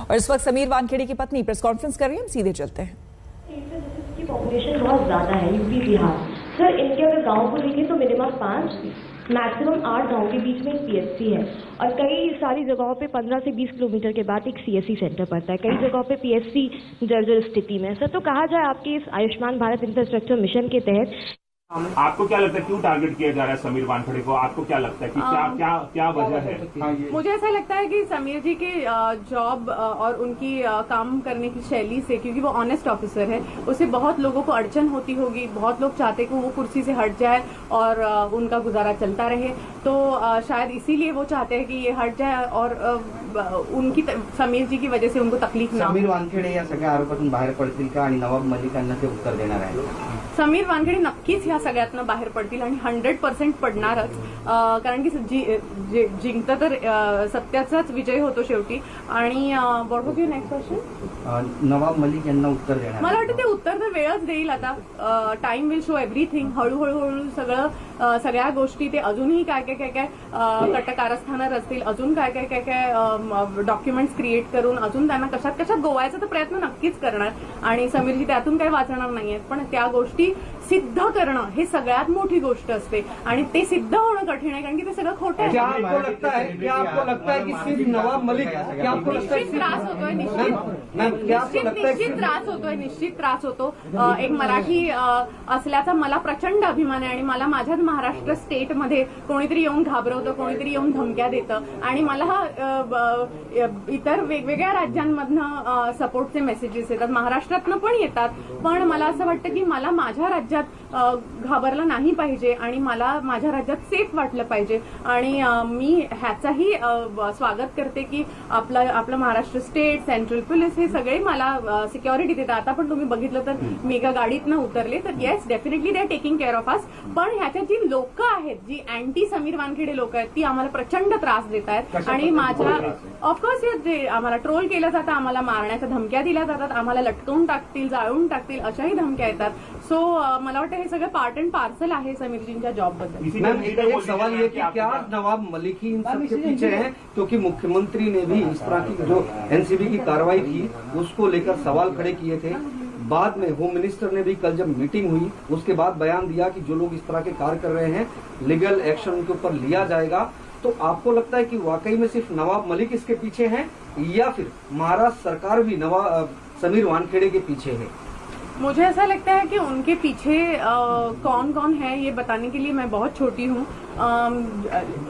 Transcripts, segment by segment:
और इस वक्त समीर वानखेड़े की पत्नी प्रेस कॉन्फ्रेंस कर रही है, हम सीधे चलते हैं। की पॉपुलेशन बहुत ज्यादा है यूपी बिहार सर, इनके अगर गांव को देखें तो मिनिमम 5 मैक्सिमम 8 गांव के बीच में एक पीएचसी है और कई सारी जगहों पे 15 से 20 किलोमीटर के बाद एक सीएससी सेंटर पड़ता है। कई जगहों पे पीएचसी जर्जर स्थिति में सर। तो कहा जाए आपके इस आयुष्मान भारत इंफ्रास्ट्रक्चर मिशन के तहत आपको क्या लगता है क्यों टारगेट किया जा रहा है समीर वानखेड़े को? आपको क्या लगता है कि क्या वजह है? मुझे ऐसा लगता है कि समीर जी के जॉब और उनकी काम करने की शैली से, क्योंकि वो ऑनेस्ट ऑफिसर है, उससे बहुत लोगों को अड़चन होती होगी। बहुत लोग चाहते कि वो कुर्सी से हट जाए और उनका गुजारा चलता रहे, तो शायद इसीलिए वो चाहते हैं कि ये हट जाए और उनकी समीर जी की वजह से उनको तकलीफ ना हो। समीर वानखेड़े या सगळ्या आरोपातून बाहेर पडतील का आणि नवाब मलिकांना ते उत्तर देणार आहे? समीर वानखेड़े नक्कीच ह्या सगळ्यातनं बाहेर पडतील आणि 100% पडणारच, कारण की जिंकतं तर सत्याचाच विजय होतो शेवटी. आणि what was your next question? Nawab Malik यांना उत्तर देणार? मला वाटतं ते उत्तर तर वेळच देईल. आता टाइम विल शो एव्हरीथिंग. हळूहळू सगळ्या गोष्टी ते अजूनही काय कटकारस्थानं रचतील, अजून काय डॉक्युमेंट्स क्रिएट करून अजून त्यांना कशात गोवायचा तर प्रयत्न नक्कीच करणार. आणि समीरजी त्यातून काही वाचणार नाहीयेत, पण त्या गोष्टी सिद्ध करणं हे सगळ्यात मोठी गोष्ट असते आणि ते सिद्ध होणं कठीण आहे, कारण की ते सगळं खोटं आहे. क्या आपको लगता है कि सिर्फ नवाब मलिक, क्या आपको लगता है निश्चित त्रास होतोय? निश्चित त्रास होतो. एक मराठी असल्याचा मला प्रचंड अभिमान आहे आणि मला माझ्याच महाराष्ट्र स्टेटमध्ये कोणीतरी येऊन घाबरवतं, कोणीतरी येऊन धमक्या देतं आणि मला इतर वेगवेगळ्या राज्यांमधनं सपोर्टचे मेसेजेस येतात, महाराष्ट्रातनं पण येतात. पण मला असं वाटतं की मला माझ्या राज्यात घाबरलं नाही पाहिजे आणि मला माझ्या राज्यात सेफ वाटलं पाहिजे. आणि मी ह्याचाही स्वागत करते की आपलं महाराष्ट्र स्टेट, सेंट्रल पोलीस हे सगळे मला सिक्युरिटी देतात. आता पण तुम्ही बघितलं तर मी एका गाडीतनं उतरले, तर yes definitely they are taking care of us. पण ह्याच्यात जी लोक आहेत, जी अँटी समीर वानखेडे लोक आहेत, ती आम्हाला प्रचंड त्रास देत आहेत. आणि माझ्या ऑफकोर्स जे आम्हाला ट्रोल केलं जातं, आम्हाला मारण्याच्या धमक्या दिल्या जातात, आम्हाला लटकवून टाकतील, जाळून टाकतील, अशाही धमक्या येतात. सो मला वाटतं हे सगळं पार्ट अँड पार्सल आहे समीरजींच्या जॉबबद्दल. मैम एक सवाल ये कि क्या नवाब मलिक ही इन सबके पीछे है? क्योंकि मुख्यमंत्री ने भी इस तरह की जो एनसीबी की कार्रवाई थी उसको लेकर सवाल खड़े किए थे. बाद में होम मिनिस्टर ने भी कल जब मीटिंग हुई उसके बाद बयान दिया कि जो लोग इस तरह के कार्य कर रहे हैं लीगल एक्शन उनके ऊपर लिया जाएगा. तो आपको लगता है कि वाकई में सिर्फ नवाब मलिक इसके पीछे हैं या फिर महाराष्ट्र सरकार भी समीर वानखेड़े के पीछे है? मुझे ऐसा लगता है कि उनके पीछे कौन कौन है ये बताने के लिए मैं बहुत छोटी हूँ.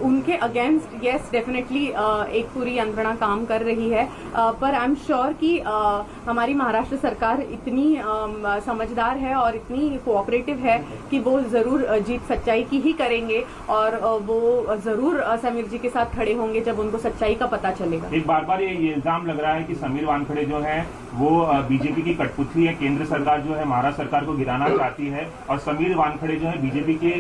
उनके अगेंस्ट येस डेफिनेटली एक पूरी यंत्रणा काम कर रही है, पर आई एम श्योर कि हमारी महाराष्ट्र सरकार इतनी समझदार है और इतनी कोऑपरेटिव है कि वो जरूर जीत सच्चाई की ही करेंगे और वो जरूर समीर जी के साथ खड़े होंगे जब उनको सच्चाई का पता चलेगा. एक बार ये इल्जाम लग रहा है कि समीर वानखेड़े जो है वो बीजेपी की कठपुतली है. केंद्र सरकार जो है महाराष्ट्र सरकार को गिराना चाहती है और समीर वानखेड़े जो है बीजेपी के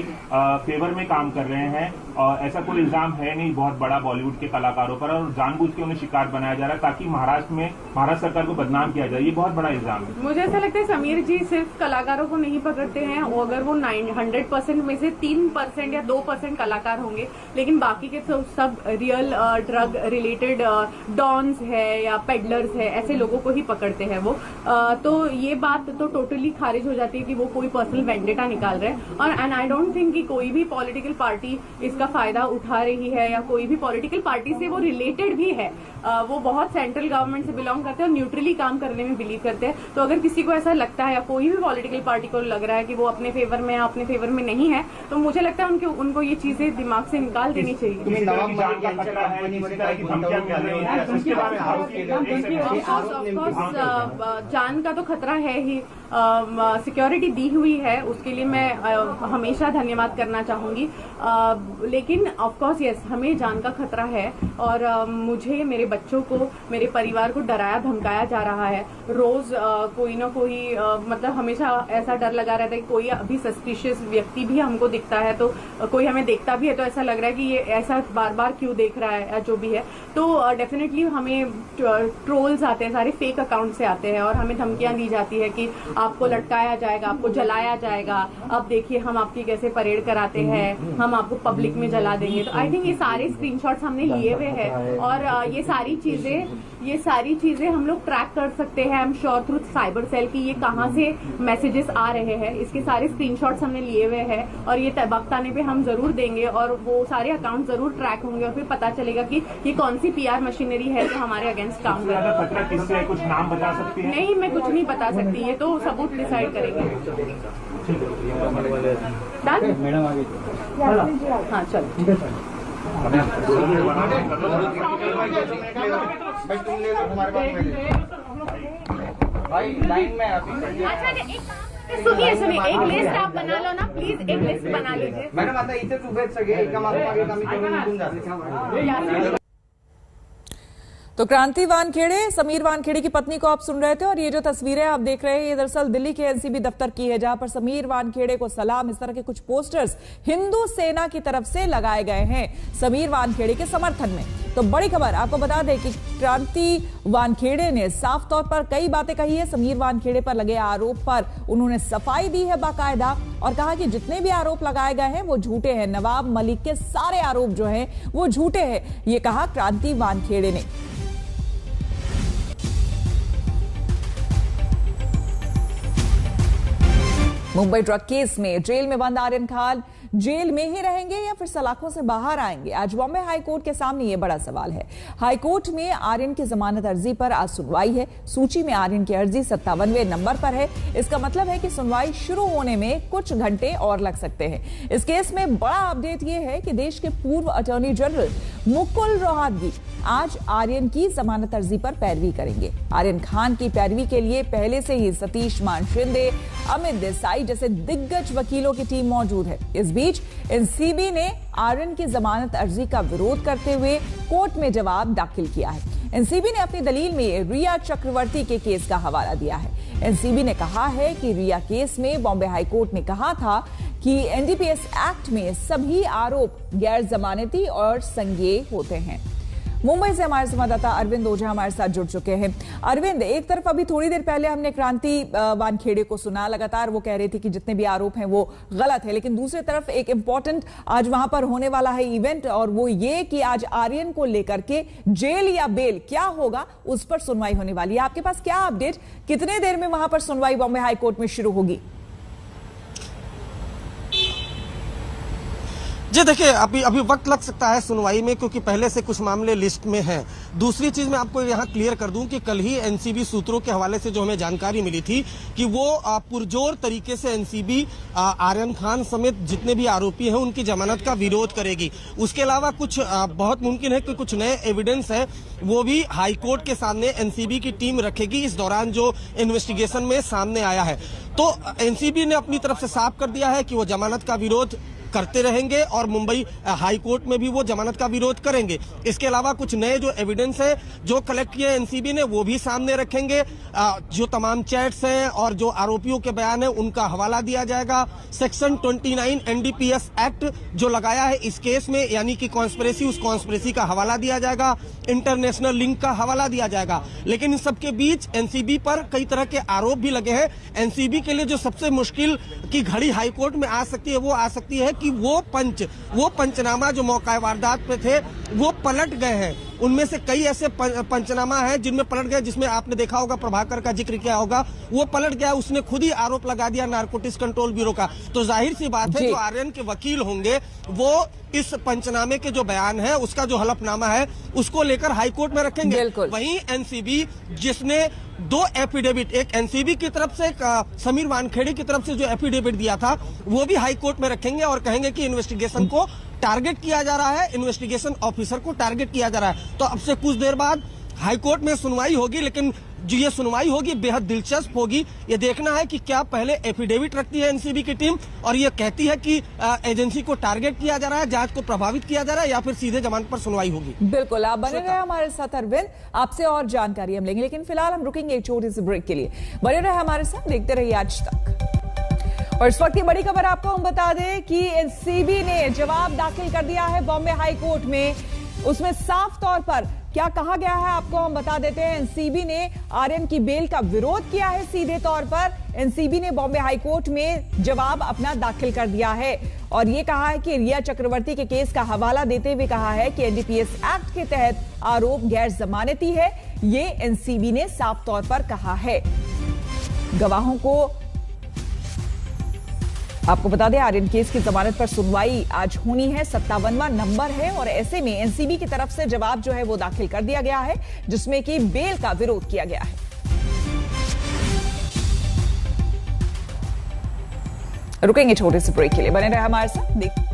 फेवर में काम कर रहे हैं. और ऐसा कोई इल्जाम है नहीं बहुत बड़ा बॉलीवुड के कलाकारों पर, और जानबूझ के उन्हें शिकार बनाया जा रहा है ताकि महाराष्ट्र सरकार को बदनाम किया जाए. ये बहुत बड़ा इल्जाम है. मुझे ऐसा लगता है समीर जी सिर्फ कलाकारों को नहीं पकड़ते हैं. अगर वो 100% में से 3% या 2% कलाकार होंगे, लेकिन बाकी के सब रियल ड्रग रिलेटेड डॉन्स है या पेडलर्स है, ऐसे लोगों को ही पकड़ते हैं वो. तो ये बात तो टोटली खारिज हो जाती है कि वो कोई पर्सनल वेंडेटा निकाल रहे हैं. और एंड आई डोंट थिंक कि कोई भी पॉलिटिकल पार्टी इसका फायदा उठा रही है या कोई भी पॉलिटिकल पार्टी से वो रिलेटेड भी है. वो बहुत सेंट्रल गवर्नमेंट से बिलोंग करते हैं और न्यूट्रली काम करने में बिलीव करते हैं. तो अगर किसी को ऐसा लगता है या कोई भी पॉलिटिकल पार्टी को लग रहा है कि वो अपने फेवर में या अपने फेवर में नहीं है, तो मुझे लगता है उनको ये चीजें दिमाग से निकाल देनी चाहिए. जान का तो खतरा है ही. सिक्योरिटी दी हुई है उसके लिए मैं हमेशा धन्यवाद करना चाहूंगी. लेकिन ऑफकोर्स यस, हमें जान का खतरा है और मुझे, मेरे बच्चों को, मेरे परिवार को डराया धमकाया जा रहा है. रोज कोई ना कोई मतलब हमेशा ऐसा डर लगा रहता है कि कोई अभी सस्पिशियस व्यक्ति भी हमको दिखता है, तो कोई हमें देखता भी है तो ऐसा लग रहा है कि ये ऐसा बार बार क्यों देख रहा है या जो भी है. तो डेफिनेटली हमें ट्रोल्स आते हैं, सारे फेक अकाउंट से आते हैं और हमें धमकियां दी जाती है कि आपको लटकाया जाएगा, आपको जलाया जाएगा, अब देखिए हम आपकी कैसे परेड कराते हैं, हम आपको पब्लिक में जला देंगे। तो आई थिंक ये सारे स्क्रीनशॉट्स हमने लिए हुए हैं और ये सारी चीजें हम लोग ट्रैक कर सकते हैं। I am sure through cyber cell की ये कहाँ से मैसेजेस आ रहे हैं, इसके सारे स्क्रीनशॉट्स हमने लिए हुए हैं और ये वक्त आने पे हम जरूर देंगे और वो सारे अकाउंट जरूर ट्रैक होंगे और फिर पता चलेगा कि ये कौन सी PR मशीनरी है जो हमारे अगेंस्ट काम कर रही है। किससे कुछ नाम बता सकती हैं? नहीं, मैं कुछ नहीं बता सकती, ये तो सबूत डिसाइड करेंगे। मैडम आगे हाँ चलो। भाई लाइन में अभी सुनिए एक लिस्ट आप बना लो ना प्लीज, एक लिस्ट बना लीजिए। मॅडम आता इथेच उभेच सगळे एका मागे आम्ही करून निघून जातो। तो क्रांति वानखेड़े, समीर वानखेड़े की पत्नी को आप सुन रहे थे और ये जो तस्वीरें आप देख रहे हैं ये दरअसल दिल्ली के NCB दफ्तर की है, जहां पर समीर वानखेड़े को सलाम, इस तरह के कुछ पोस्टर्स हिंदू सेना की तरफ से लगाए गए हैं समीर वानखेड़े के समर्थन में। तो बड़ी खबर आपको बता दें कि क्रांति वानखेड़े ने साफ तौर पर कई बातें कही है। समीर वानखेड़े पर लगे आरोप पर उन्होंने सफाई दी है बाकायदा और कहा कि जितने भी आरोप लगाए गए हैं वो झूठे हैं। नवाब मलिक के सारे आरोप जो हैं वो झूठे हैं, ये कहा क्रांति वानखेड़े ने। मुंबई ड्रग केस में जेल में बंद आर्यन खान जेल में ही रहेंगे या फिर सलाखों से बाहर आएंगे? आज बॉम्बे हाईकोर्ट के सामने ये बड़ा सवाल है। हाईकोर्ट में आर्यन की जमानत अर्जी पर आज सुनवाई है। सूची में आर्यन की अर्जी 57वें नंबर पर है। इसका मतलब है कि सुनवाई शुरू होने में कुछ घंटे और लग सकते हैं। इस केस में बड़ा अपडेट ये है कि देश के पूर्व अटॉर्नी जनरल मुकुल रोहतगी आज आर्यन की जमानत अर्जी पर पैरवी करेंगे। आर्यन खान की पैरवी के लिए पहले से ही सतीश मान शिंदे, अमित देसाई जैसे दिग्गज वकीलों की टीम मौजूद है। इस बीच NCB ने आर्यन की जमानत अर्जी का विरोध करते हुए कोर्ट में जवाब दाखिल किया है। NCB ने अपनी दलील में रिया चक्रवर्ती के केस का हवाला दिया है। NCB ने कहा है कि रिया केस में बॉम्बे हाईकोर्ट ने कहा था कि NDPS एक्ट में सभी आरोप गैर जमानती और संज्ञेय होते हैं। मुंबई से हमारे संवाददाता अरविंद ओझा हमारे साथ जुड़ चुके हैं। अरविंद, एक तरफ अभी थोड़ी देर पहले हमने क्रांति वानखेड़े को सुना, लगातार वो कह रहे थे कि जितने भी आरोप हैं वो गलत है, लेकिन दूसरी तरफ एक इंपॉर्टेंट आज वहां पर होने वाला है इवेंट और वो ये कि आज आर्यन को लेकर के जेल या बेल क्या होगा उस पर सुनवाई होने वाली है। आपके पास क्या अपडेट, कितने देर में वहां पर सुनवाई बॉम्बे हाईकोर्ट में शुरू होगी? जी देखिए, अभी वक्त लग सकता है सुनवाई में क्योंकि पहले से कुछ मामले लिस्ट में हैं। दूसरी चीज मैं आपको यहाँ क्लियर कर दूं कि कल ही NCB सूत्रों के हवाले से जो हमें जानकारी मिली थी कि वो पुरजोर तरीके से NCB आर्यन खान समेत जितने भी आरोपी हैं उनकी जमानत का विरोध करेगी। उसके अलावा कुछ बहुत मुमकिन है कि कुछ नए एविडेंस है वो भी हाईकोर्ट के सामने NCB की टीम रखेगी इस दौरान जो इन्वेस्टिगेशन में सामने आया है। तो NCB ने अपनी तरफ से साफ कर दिया है कि वो जमानत का विरोध करते रहेंगे और मुंबई हाई कोर्ट में भी वो जमानत का विरोध करेंगे। इसके अलावा कुछ नए जो एविडेंस है जो कलेक्ट किए NCB ने वो भी सामने रखेंगे। जो तमाम चैट्स हैं और जो आरोपियों के बयान है उनका हवाला दिया जाएगा। सेक्शन 29 NDPS एक्ट जो लगाया है इस केस में यानी कि कॉन्स्पिरेसी, उस कॉन्स्पिरेसी का हवाला दिया जाएगा, इंटरनेशनल लिंक का हवाला दिया जाएगा। लेकिन इन सबके बीच NCB पर कई तरह के आरोप भी लगे हैं। NCB के लिए जो सबसे मुश्किल की घड़ी हाईकोर्ट में आ सकती है वो आ सकती है कि वो पंचनामा जो मौका वारदात पे थे वो पलट गए हैं। उनमें से कई ऐसे पंचनामा है जिनमें पलट गए, जिसमें आपने देखा होगा प्रभाकर का जिक्र किया होगा, वो पलट गया। उसने खुद ही आरोप लगा दिया नारकोटिक्स कंट्रोल ब्यूरो का। तो जाहिर सी बात है जो आर्यन के वकील होंगे वो इस पंचनामे के जो बयान है उसका जो हलफनामा है उसको लेकर हाईकोर्ट में रखेंगे। वहीं NCB जिसने 2 एफिडेविट, एक NCB की तरफ से समीर वानखेड़े की तरफ से जो एफिडेविट दिया था वो भी हाईकोर्ट में रखेंगे और कहेंगे कि इन्वेस्टिगेशन को टारगेट किया जा रहा है, इन्वेस्टिगेशन ऑफिसर को टारगेट किया जा रहा है। तो अब से कुछ देर बाद हाईकोर्ट में सुनवाई होगी, लेकिन जो ये सुनवाई होगी बेहद दिलचस्प होगी। ये देखना है कि क्या पहले एफिडेविट रखती है NCB की टीम और ये कहती है कि एजेंसी को टारगेट किया जा रहा है, जांच को प्रभावित किया जा रहा है, या फिर सीधे जमानत पर सुनवाई होगी। बिल्कुल, आप बने रहे हमारे साथ अरविंद, आपसे और जानकारी हम लेंगे, लेकिन फिलहाल हम रुकेंगे एक छोटे से ब्रेक के लिए। बने रहे हमारे साथ, देखते रहिए आज तक। और इस वक्त की बड़ी खबर आपको हम बता दें कि NCB ने जवाब दाखिल कर दिया है बॉम्बे हाई कोर्ट में। उसमें साफ तौर पर क्या कहा गया है आपको हम बता देते हैं। एनसीबी ने आर्यन की बेल का विरोध किया है सीधे तौर पर। एनसीबी ने बॉम्बे हाईकोर्ट में जवाब अपना दाखिल कर दिया है और यह कहा है कि रिया चक्रवर्ती के केस का हवाला देते हुए कहा है कि एनडीपीएस एक्ट के तहत आरोप गैर जमानती है। ये एनसीबी ने साफ तौर पर कहा है। गवाहों को आपको बता दें, आर्यन केस की जमानत पर सुनवाई आज होनी है। 57वां नंबर है और ऐसे में एनसीबी की तरफ से जवाब जो है वो दाखिल कर दिया गया है, जिसमें कि बेल का विरोध किया गया है। रुकेंगे छोटे से ब्रेक के लिए, बने रहे हमारे साथ।